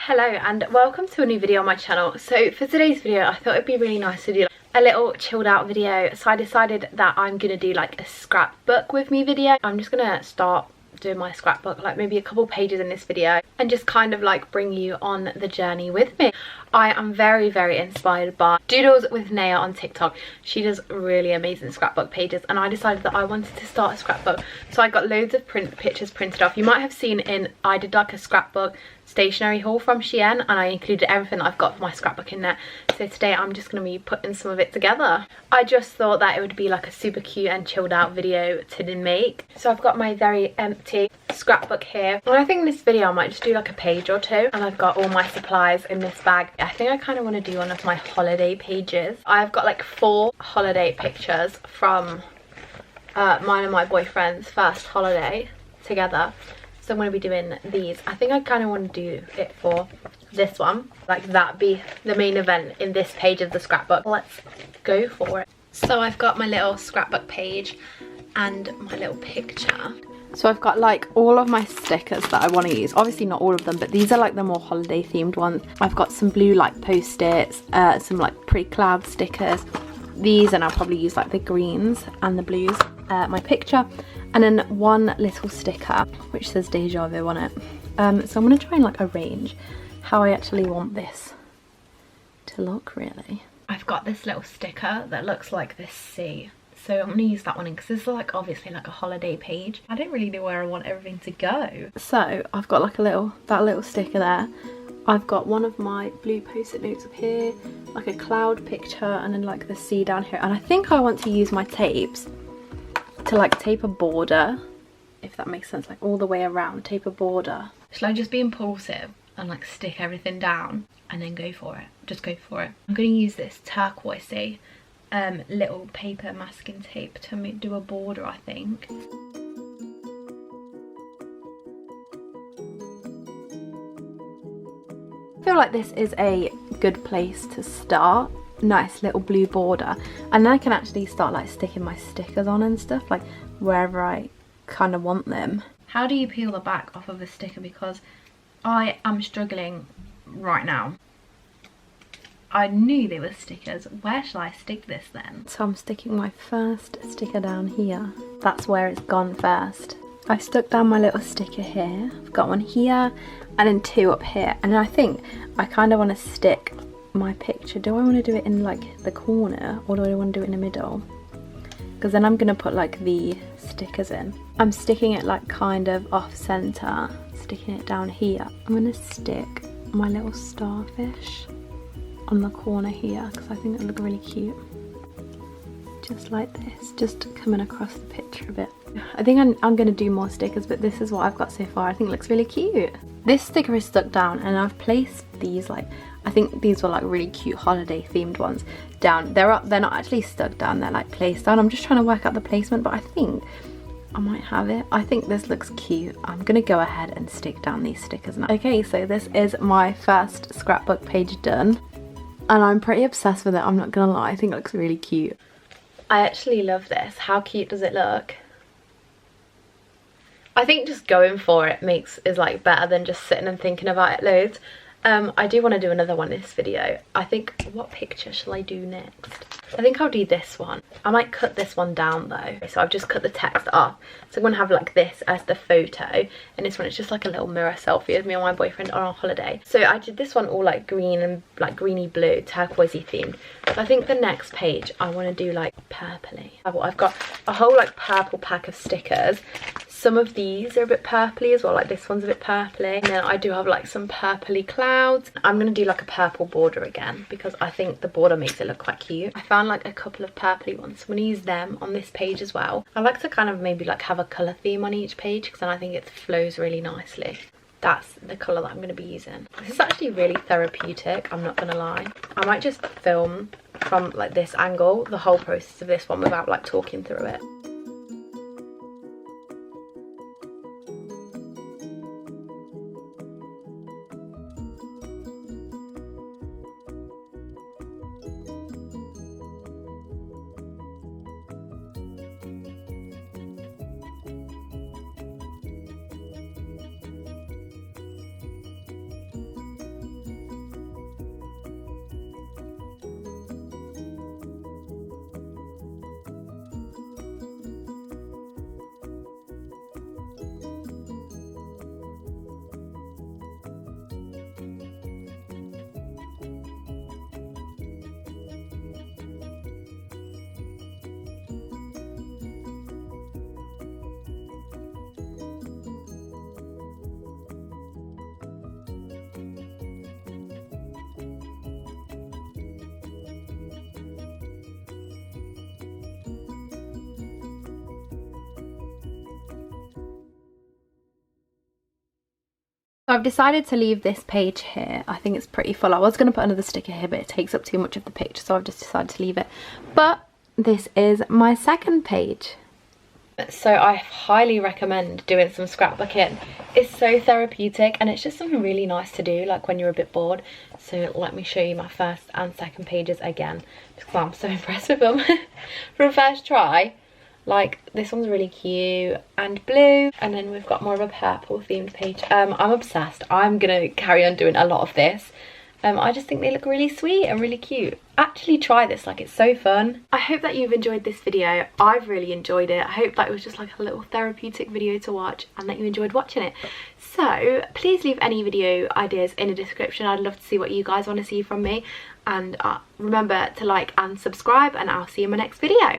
Hello and welcome to a new video on my channel. So for today's video I thought it'd be really nice to do a little chilled out video, so I decided that I'm gonna do like a scrapbook with me video. I'm just gonna start doing my scrapbook, like maybe a couple pages in this video, and just kind of like bring you on the journey with me. I am very inspired by Doodles with Naya on TikTok. She does really amazing scrapbook pages, and I decided that I wanted to start a scrapbook. So I got loads of pictures printed off. You might have seen I did like a scrapbook stationery haul from Shein, and I included everything that I've got for my scrapbook in there. So today I'm just going to be putting some of it together. I just thought that it would be like a super cute and chilled out video to make. So I've got my very empty scrapbook here, and I think in this video I might just do like a page or two, and I've got all my supplies in this bag. I think I kind of want to do one of my holiday pages. I've got like 4 holiday pictures from mine and my boyfriend's first holiday together. So I'm going to be doing these. I think I kind of want to do it for this one, like that be the main event in this page of the scrapbook. Let's go for it. So I've got my little scrapbook page and my little picture. So I've got like all of my stickers that I want to use. Obviously not all of them, but these are like the more holiday themed ones. I've got some blue like post-its, some like pretty cloud stickers. These, and I'll probably use like the greens and the blues. My picture, and then one little sticker which says deja vu on it. So I'm going to try and like arrange how I actually want this to look, really. I've got this little sticker that looks like this sea, so I'm going to use that one in because this is like obviously like a holiday page. I don't really know where I want everything to go. So I've got like that little sticker there. I've got one of my blue post-it notes up here, like a cloud picture, and then like the sea down here. And I think I want to use my tapes to like tape a border, if that makes sense, like all the way around, tape a border. Shall I just be impulsive and like stick everything down and then go for it? Just go for it. I'm going to use this turquoisey little paper masking tape to do a border, I think. I feel like this is a good place to start. Nice little blue border, and then I can actually start like sticking my stickers on and stuff, like wherever I kind of want them. How do you peel the back off of a sticker? Because I am struggling right now. I knew they were stickers. Where shall I stick this then? So I'm sticking my first sticker down here. That's where it's gone first. I've stuck down my little sticker here. I've got one here and then 2 up here, and I think I kind of want to stick my picture. Do I want to do it in like the corner, or do I want to do it in the middle? Because then I'm going to put like the stickers in. I'm sticking it like kind of off center, sticking it down here. I'm going to stick my little starfish on the corner here because I think it'll look really cute. Just like this, just coming across the picture a bit. I think I'm going to do more stickers, but this is what I've got so far. I think it looks really cute. This sticker is stuck down, and I've placed these like, I think these were like really cute holiday themed ones down. They're not actually stuck down, they're like placed down. I'm just trying to work out the placement, but I think I might have it. I think this looks cute. I'm gonna go ahead and stick down these stickers now. Okay, so this is my first scrapbook page done, and I'm pretty obsessed with it, I'm not gonna lie. I think it looks really cute. I actually love this. How cute does it look? I think just going for it is like better than just sitting and thinking about it loads. I do want to do another one in this video. I think, what picture shall I do next? I think I'll do this one. I might cut this one down though. So I've just cut the text off. So I'm going to have like this as the photo, and this one is just like a little mirror selfie of me and my boyfriend on our holiday. So I did this one all like green and like greeny blue, turquoisey themed. So I think the next page I want to do like purpley. I've got a whole like purple pack of stickers. Some of these are a bit purpley as well, like this one's a bit purpley. And then I do have like some purpley clouds. I'm going to do like a purple border again because I think the border makes it look quite cute. I found like a couple of purpley ones, so I'm going to use them on this page as well. I like to kind of maybe like have a colour theme on each page because then I think it flows really nicely. That's the colour that I'm going to be using. This is actually really therapeutic, I'm not going to lie. I might just film from like this angle the whole process of this one without like talking through it. I've decided to leave this page here. I think it's pretty full. I was going to put another sticker here, but it takes up too much of the picture, so I've just decided to leave it. But this is my second page. So I highly recommend doing some scrapbooking. It's so therapeutic and it's just something really nice to do, like when you're a bit bored. So let me show you my first and second pages again, because I'm so impressed with them. For a first try, like this one's really cute and blue, and then we've got more of a purple themed page. I'm obsessed. I'm gonna carry on doing a lot of this. I just think they look really sweet and really cute. Actually try this, like it's so fun. I hope that you've enjoyed this video. I've really enjoyed it. I hope that it was just like a little therapeutic video to watch and that you enjoyed watching it. So please leave any video ideas in the description. I'd love to see what you guys want to see from me. And remember to like and subscribe, and I'll see you in my next video.